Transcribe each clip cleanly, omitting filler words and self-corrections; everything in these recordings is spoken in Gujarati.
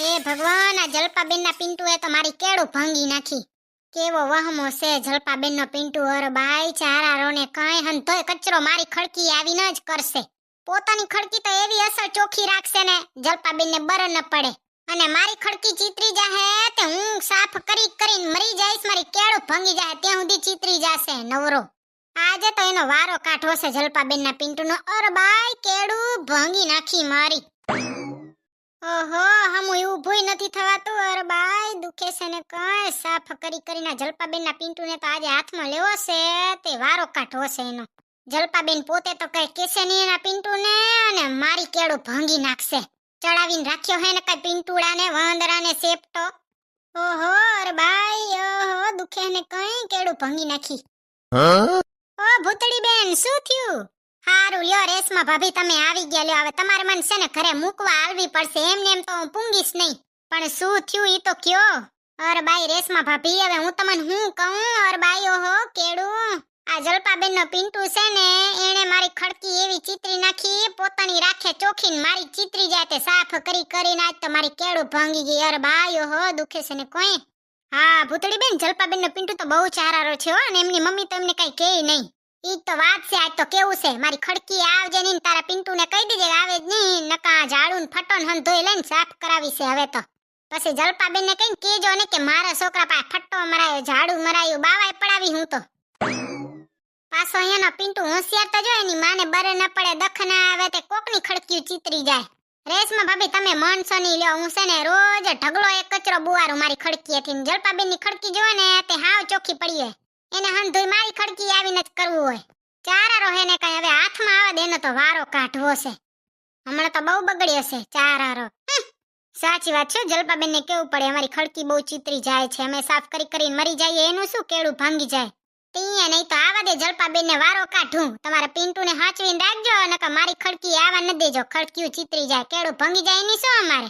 હે ભગવાન, આ જલપાબેન ના પિન્ટુ એ તો મારી કેળું ભાંગી નાખી. કેવો વહમો છે જલપાબેન નો પિન્ટુ. અરે બાઈ ચારારો ને કઈ હંધોય કચરો મારી ખડકી આવીને જ કરશે. પોતાની ખડકી તો એવી અસર ચોખ્ખી રાખશે ને જલપાબેન ને બર ન પડે. અને મારી ખડકી ચીતરી જાહે તે હું સાફ કરીને મરી જઈશ, મારી કેળું ભાંગી જાહે ત્યાં સુધી ચીતરી જાશે નવરો. આજે તો એનો વારો કાઢવો છે જલપાબેન ના પિન્ટુ નો. અરે બાઈ કેળું ભાંગી નાખી મારી. ઓહો, હમું એવું ભૂઈ નથી થવાતું. અરે બાઈ દુખે છે ને કઈ સાફ કરીને જલપાબેન ના પિન્ટુ ને તો આજે હાથમાં લેવો છે તે વારો કાઢવો છે એનો. જલપાબેન પોતે તો કઈ કેસે નહીં એના પિન્ટુ ને અને મારી કેળું ભાંગી નાખશે. ચડાવીને રાખ્યો હે ને કઈ પિન્ટુડા ને વાંદરા ને સેપટો. ઓહો અરે બાઈ, ઓહો દુખે ને કઈ કેળું ભાંગી નાખી. ઓ ભૂતળી બેન, શું થયું? હારું લ્યો રેશમા ભાભી તમે આવી ગયા. લ્યો હવે તમારે મને છે ને ઘરે મૂકવા આવવી પડશે. એમને એમ તો હું પૂંગીશ નહીં, પણ શું થયું ઈ તો કયો. અરે બાઈ રેશમા ભાભી, હવે હું તમને હું કહું. અરે બાઈ ઓહો કેળું, આ જલપાબેન નો પિન્ટુ છે ને એને મારી ખડકી એવી ચીતરી નાખી, પોતાની રાખે ચોખીને મારી ચીતરી જાય તે સાફ કરીને આજ તો મારી કેળું ભાંગી ગઈ. અરે બાઈ ઓહો દુખે છે ને કોઈ. હા ભૂતળી બેન, જલપાબેન નો પિન્ટુ તો બહુ ચારારો છે હો, અને એમની મમ્મી તો એમને કઈ કહે નહીં. ઈ તો વાત છે. આજ તો કેવું છે મારી ખડકી આવજે નહીં, તારા પિન્ટુ ને કહી દેજે આવે જ નહીં, નકા ઝાડુ ને ફટો ને હંધોઈ લઈને સાફ કરાવી છે હવે તો. પછી જલપાબેન ને કઈ કહેજો ને કે મારા છોકરા પાસે ફટ્ટો મરાયો, ઝાડુ મરાયું, બાવાય પડાવી હું તો. પાછો અહીંયાનો પિન્ટુ હોશિયાર તો જો, એની માને બરે ન પડે, દખ ના આવે તે કોકની ખડકી ચીતરી જાય. રેશમા ભાભી તમે મનસો ની લ્યો, હું છે ને રોજ ઢગલો એક કચરો બુવારું મારી ખડકીએથી. જલપાબેન ની ખડકી જો ને તે હાવ ચોખ્ખી પડી હોય, એને હંધોઈ મારી ખડકી આવીને જ કરવું હોય. ચારારો હે ને કઈ હવે હાથમાં આવે દે એનો તો વારો કાઢવો છે. હમણાં તો બહુ બગડ્યો છે ચારારો. સાચી વાત છે, જલપાબેન ને કેવું પડે અમારી ખડકી બહુ ચીતરી જાય છે, અમે સાફ કરીને મરી જઈએ એનું શું કેળું ભાંગી જાય. તીએ નહીં તો આવા દે જલપાબેન ને વારો કાઢું. તમારા પિન્ટુ ને હાચવીને રાખજો, નકર મારી ખડકી આવા ન દેજો, ખડકી ચીતરી જાય કેળું ભાંગી જાય એની શું અમારે.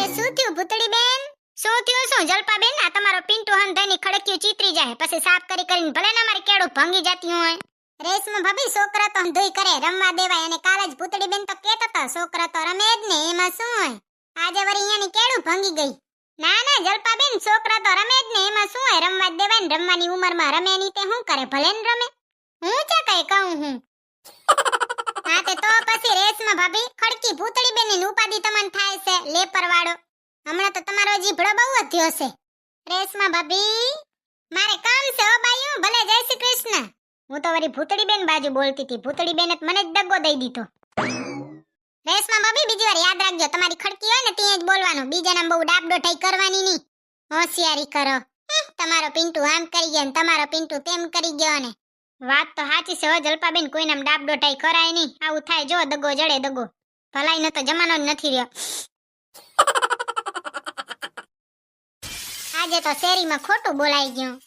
એ શું થયું ભૂતળી બેન, શું થયું? શું જલપાબેન, આ તમારો પિન્ટુ હંધેની ખડકી ચીતરી જાય પછી સાફ કરીને ભલે ને મારી કેળું ભાંગી જતી હોય. રેશમા ભાભી છોકરા તો હંધોઈ કરે, રમવા દેવાય. અને કાલે જ ભૂતળી બેન તો કહેતા હતા છોકરા તો રમે જ ને, એમાં શું હોય. આજે વળી અહીંયાની કેળું ભાંગી ગઈ. ના ના જલપાબેન, છોકરા તો રમે જ ને, એમાં શું હોય, રમવા જ દેવાય ને. રમવાની ઉંમરમાં રમે નહીં તે શું કરે, ભલે ને રમે. હું છે કઈ કહું હું. હા તે તો પછી રેશમા ભાભી ખડકી ભૂતળી બેન ની ઉપાધિ તમને થાય છે લેપરવાળો. હમણાં તો તમારો જીભડો બહુ વધ્યો છે. રેશમા ભાભી મારે કામ છે ઓ બાયું, ભલે જય શ્રી કૃષ્ણ. હું તો વળી ભૂતળી બેન બાજુ બોલતી હતી, ભૂતળી બેને મને જ દગો દઈ દીધો. રેશમા ભાભી બીજી વાર યાદ રાખજો, તમારી ખડકી હોય ને ત્યાં જ બોલવાનું, બીજાના બહુ ડાબડોટાઈ કરવાની નહીં. હોશિયારી કરો. તમારો પિન્ટુ આમ કરી ગયો ને તમારો પિન્ટુ તેમ કરી ગયો ને. વાત તો સાચી છે હો જલપાબેન, કોઈને આમ ડાબડોટાઈ કરાય નહીં. આવું થાય જો દગો જડે દગો. ભલાઈનો તો જમાનો જ નથી રહ્યો. આજે તો શેરીમાં ખોટું બોલાઈ ગયું.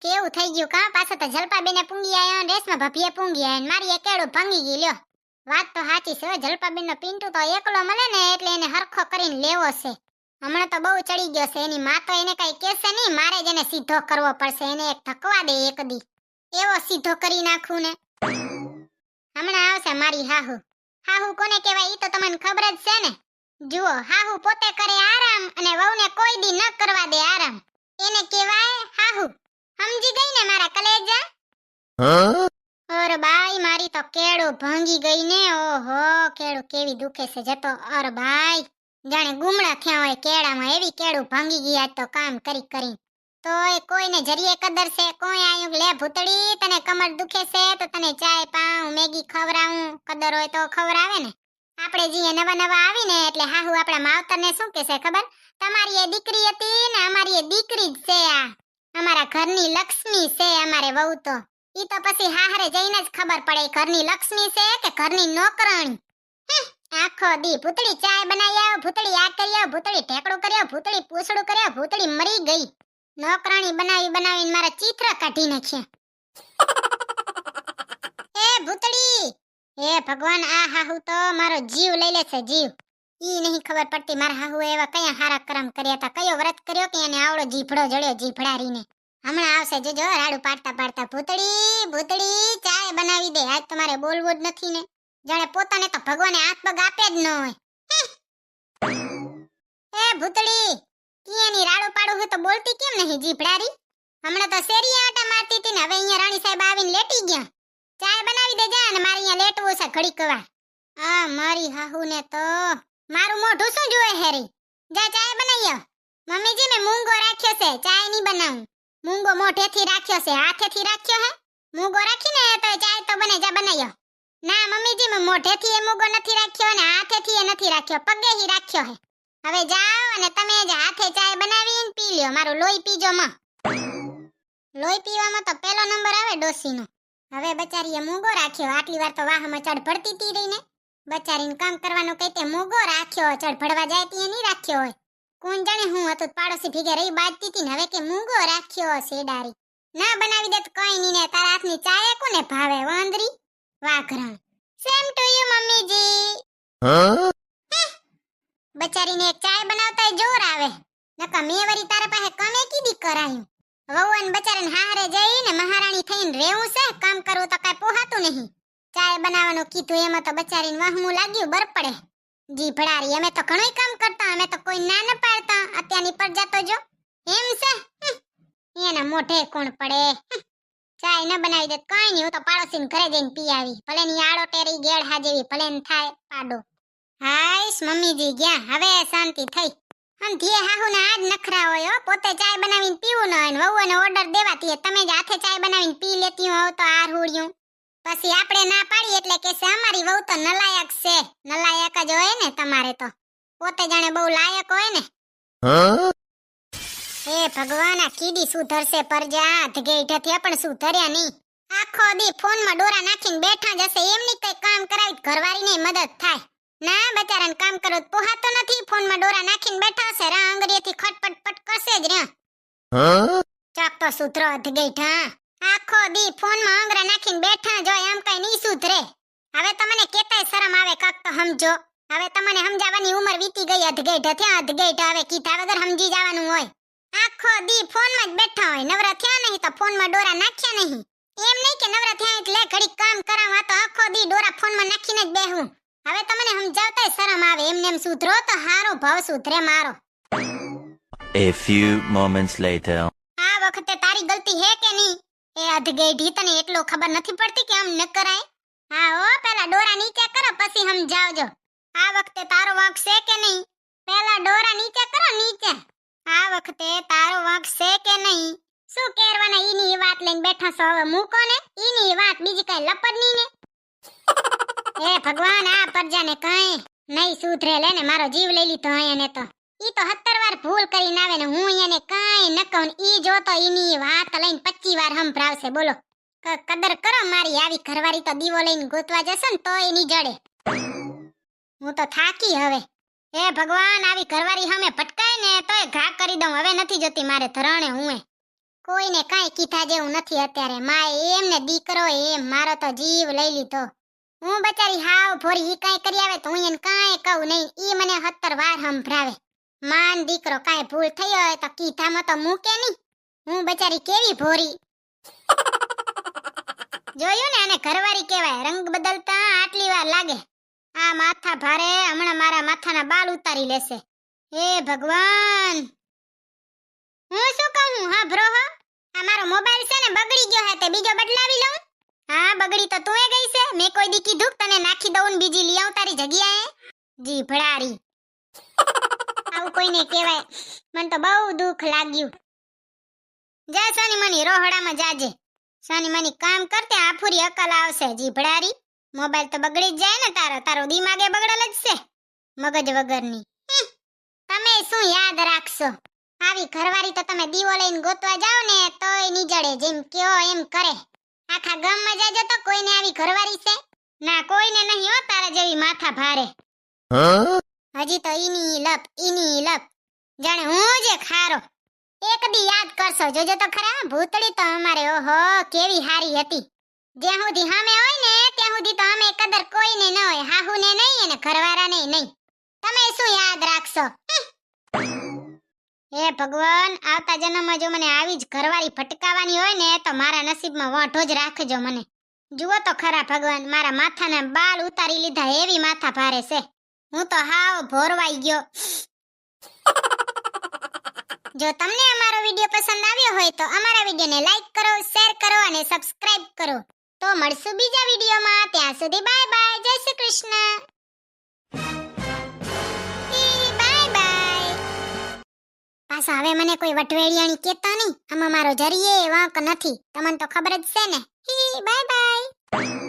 કેવું થઈ ગયું કા, પાછા તો જલપાબેને પૂંગી આયો ને રેશમા ભાભીએ પૂંગી આયો ને મારી એકેડું ભાંગી ગઈ. લ્યો વાત તો સાચી છે જલપાબેન નો પિન્ટુ તો એકલો મળે ને એટલે એને હરખો કરીને લેવો છે. હમણાં તો બહુ ચડી ગયો છે, એની માં તો એને કઈ કહેશે નહીં, મારે જ એને સીધો કરવો પડશે. એને એક થકવા દે એક દી, એવો સીધો કરી નાખું ને. હમણાં આવશે મારી હાહુ. હાહુ કોને કહેવાય ઈ તો તમને ખબર જ છે ને. જુઓ હાહુ પોતે કરે આરામ અને વહુને કોઈ દી ન કરવા દે આરામ, એને કહેવાય હાહુ. સમજી ગઈ ને મારા કલેજા? અરે બાઈ મારી તો કેળું ભાંગી ગઈ ને. ઓહો કેળું કેવી દુખે છે જતો. અરે બાઈ જાણે ગુમડા થયા હોય કેળામાં, એવી કેળું ભાંગી ગયા તો કામ કરી. તોય કોઈને જરીએ કદર છે, કોઈ આયું લે ભૂતળી તને કમર દુખે છે તો તને ચાય પાઉં મેગી ખવરાવું, કદર હોય તો ખવરાવે ને. આપણે જે નવા આવીને એટલે હાહુ આપણા માવતરને શું કહેશે ખબર, તમારી એ દીકરી હતી ને અમારી એ દીકરી જ છે, આ અમારા ઘરની લક્ષ્મી છે અમારે વહુ તો. ઈ તો પછી હાહરે જઈને જ ખબર પડે ઘરની લક્ષ્મી છે કે ઘરની નોકરાણી. આખો દી ભૂતળી ચાય બનાવી આવ, ભૂતળી આ કરી આવ, ભૂતળી ઢેકડું કર્યો, ભૂતળી પૂછડું કર્યો, ભૂતળી મરી ગઈ. નોકરાણી બનાવીને મારા ચિત્ર કાઢી નાખ્યા. એ ભૂતળી, હે ભગવાન, આ હાહુ તો મારો જીવ લઈ લેશે જીવ. ઈ નહીં ખબર પડતી મારા હાહુ એવા કયા હારા કરમ કર્યા હતા, કયો વ્રત કર્યો કે એને આવડો જીભડો જડ્યો જીભડારીને. હમણાં આવશે જોજો રાડું પાડતા ભૂતળી ચાય બનાવી દે. આજ તો મારે બોલવું જ નથી ને, જાણે પોતાને તો ભગવાને હાથ પગ આપે જ ન હોય. ભૂતળી કિયાની રાડું પાડું હું તો બોલતી કેમ નહીં જીભડારી? હમણાં તો શેરીએ આટા મારતી હતી ને હવે અહીંયા રાણી સાહેબ આવીને લેટી ગયા. ચાય બનાવી દે જા ને મારે અહીંયા લેટવું છે ઘડીક વાર. આ મારી હાહુને તો મારું મોઢું શું જોવે હેરી? જા ચાય બનાવી આવ. મમ્મીજી મેં મૂંગો રાખ્યો છે, ચાય નહીં બનાવું. મૂંગો મોઢેથી રાખ્યો છે, હાથેથી રાખ્યો હે? મૂંગો રાખીને તો ચાય તો બને, જા બનાવી આવ. ના મમ્મીજી મેં મોઢેથી એ મૂંગો નથી રાખ્યો ને હાથેથી એ નથી રાખ્યો, પગેથી રાખ્યો હે. હવે જાઓ અને તમે જ હાથે ચાય બનાવીને પી લ્યો. મારું લોહી પીજો માં. લોહી પીવામાં તો પહેલો નંબર આવે ડોસીનો. હવે બચારીએ મૂંગો રાખ્યો, આટલી વાર તો વાહમાં ચડ ભડતી તી રહીને. બચારીને કામ કરવાનું કઈ તે મૂંગો રાખ્યો, ચડ ભડવા જાય તી નહીં રાખ્યો હોય. કોણ જાણે હું હતું પાડોશી ભેગે રહી બાજતી તી ને હવે કે મૂંગો રાખ્યો શેડારી. ના બનાવી દે તો કઈ નહીં ને તારા હાથની ચાય કોને ભાવે વાંદરી વાઘરણ. સેમ ટુ યુ મમ્મીજી. બચારીને એક ચાય બનાવતા જોર આવે. નકા મેં વરી તારા પાસે કમે કીધી કરાયું. વહુને બચારાને હારે જઈને મહારાણી થઈને રહેવું છે, કામ કરવું તો કાઈ પોહાતું નહીં. ચાય બનાવવાનું કીધું એમાં તો બચારીને વહમું લાગ્યું બરપડે. જીભડારી અમે તો ઘણું કામ કરતા, અમે તો કોઈ ના ન પાડતા. અત્યારની પરજા તો જો એમ છે. એના મોઢે કોણ પડે? ચાય ન બનાવી દે કઈ નહીં, હું તો પાડોશીને ઘરે જઈને પી આવી. ભલે ની આડો ટેરી ગેડહા જેવી ભલે ને થાય પાડો. હાઈશ મમ્મીજી ગયા, હવે શાંતિ થઈ. અને ધીએ હાહુને આજ નખરા હોય હો, પોતે ચાય બનાવીને પીવું ન હોય ને વહુને ઓર્ડર દેવાતી તમે જ હાથે ચાય બનાવીને પી લેતી હોવ તો આ રૂડિયું. પછી આપણે ના પાડી એટલે કે છે અમારી વહુ તો નલાયક છે. નલાયક જ હોય ને તમારે તો, પોતે જાણે બહુ લાયક હોય ને. હે ભગવાન, આ કીડી સુધરશે પરજા ધગેઠથી પણ સુધર્યા નહીં. આખો દી ફોનમાં ડોરા નાખીને બેઠા જશે, એમની કઈ કામ કરાવી ઘરવાળીને મદદ થાય. ના બચારાને કામ કરો પોહાતો નથી, ફોનમાં ડોરા નાખીને બેઠા છે, રા અંગરીએથી ખટપટ કરશે જ રે. ચાક તો સુધરો ધગેઠા, આખો દી ફોનમાં આંગરા નાખીને બેઠા જો એમ કઈ નહીં સુધરે. હવે તમને કેતાય શરમ આવે કાક તો સમજો. હવે તમને સમજાવવાની ઉંમર વીતી ગઈ. અધગેઠ થયા અધગેઠ, હવે કીધા વગર સમજી જવાનું હોય. આખો દી ફોનમાં જ બેઠા હોય, નવરા થયા નહીં તો ફોનમાં ડોરા નાખ્યા નહીં. એમ નહીં કે નવરા થયા એટલે ઘડીક કામ કરાવવા, તો આખો દી ડોરા ફોનમાં નાખીને જ બેહવું. હવે તમને સમજાવતાય શરમ આવે. એમને એમ સુધરો તો હારો ભાવ સુધરે મારો. A few moments later. આ વખતે તારી ગલતી હે કે નહીં? એ અધગેઢી તને એટલો ખબર નથી પડતી કે આમ ન કરાય? હા ઓ, પેલા ડોરા નીચે કરો પછી સમજાવજો. આ વખતે તારો વાંક છે કે નહીં? પેલા ડોરા નીચે કરો, નીચે. આ વખતે તારો વાંક છે કે નહીં? શું કેરવાના ઈની વાત લઈને બેઠા છો? હવે મૂકો ને ઈની વાત, બીજી કઈ લપડની ને. હે ભગવાન, આ પરજાને કઈ નહીં સુધરે. લે ને મારો જીવ લઈ લીધો અહીંયાને તો. ઈ તો 17 વાર ભૂલ કરીને આવે ને હું એને કઈ ન કહું. ઈ જો તો ઈની વાત લઈને 25 વાર સંભળાવશે. બોલો કદર કરો મારી. આવી ઘરવાળી તો દીવો લઈને ગોતવા જશે ને તો એની જડે. હું તો થાકી હવે. હે ભગવાન, આવી ઘરવાળી સામે ભટકાય ને તોય ઘા કરી દઉં. હવે નથી જતી મારે ધરણે. હું કોઈને કાઈ કીધા જેવું નથી અત્યારે. માય એમ ને દીકરો એમ મારો તો જીવ લઈ લીધો. હું બચારી હાવ ભોરી. ઈ કાઈ કરી આવે તો હું એને કાઈ કહું નહીં. ઈ મને 17 વાર સંભળાવે. માન દીકરો કાઈ ભૂલ થઈ હોય તો કીધામાં તો મૂકે નહીં. હું બચારી કેવી ભોરી. જોયું ને, આને ઘરવાળી કહેવાય. રંગ બદલતા આટલી વાર લાગે. આ માથા ભારે, હમણાં મારા માથાના બાલ ઉતારી લેશે. હે ભગવાન, હું શું કહું? હા બ્રો, આ મારો મોબાઈલ છે ને બગડી ગયો હે, તે બીજો બદલાવી લઉં? હા બગડી તો તુંએ ગઈ છે. મેં કોઈ દી કીધું તને નાખી દઉં ને બીજી લઈ આવું તારી જગ્યાએ? જીભડારી, આવું કોઈને કહેવાય? મને તો બહુ દુઃખ લાગ્યું. જા સાની મની રોહડામાં જાજે. સાની મની કામ કરતે આફુરી અકલ આવશે. જીભડારી, મોબાઈલ તો બગડી જ જાય ને તારો દિમાગે બગડેલ જ છે મગજ વગરની. તમે શું યાદ રાખશો? આવી ઘરવાળી તો તમે દીવો લઈને ગોતવા જાવ ને તોય નીજડે. જેમ કયો એમ કરે. આખા ગામમાં જાજો તો કોઈને આવી ઘરવાળી છે? ના કોઈને નહીં હો તારા જેવી માથા ભારે. હજી તો ઈની લપ જાણે હું જે ખારો. એક દી યાદ કરશો જોજો તો ખરા. ભૂતળી તો અમારે ઓહો કેવી હારી હતી. જ્યાં સુધી હામે હોય ને ત્યાં સુધી તો અમે કદર કોઈને ન હોય. હાહુને નહીં અને ઘરવાળાને નહીં. તમે શું યાદ રાખશો? હે ભગવાન, આવતા જન્મમાં જો મને આવી જ ઘરવાળી ભટકાવાની હોય ને તો મારા નસીબમાં વાંઢો જ રાખજો મને. જુઓ તો ખરા ભગવાન, મારા માથાના બાલ ઉતારી લીધા. એવી માથા ભારે છે. હું તો હાવ ભોરવાઈ ગયો. જો તમને અમારો વિડિયો પસંદ આવ્યો હોય તો અમારા વિડિયોને લાઈક કરો, શેર કરો અને સબસ્ક્રાઇબ કરો. તો મળશું બીજા વિડિયોમાં. ત્યાં સુધી બાય બાય. જય શ્રી કૃષ્ણ. Bye bye. પાછા હવે મને કોઈ વટવેડિયાણી કહેતા નહીં. આમાં મારો જરીએ વાંક નથી. તમને તો ખબર જ છે ને. Bye bye.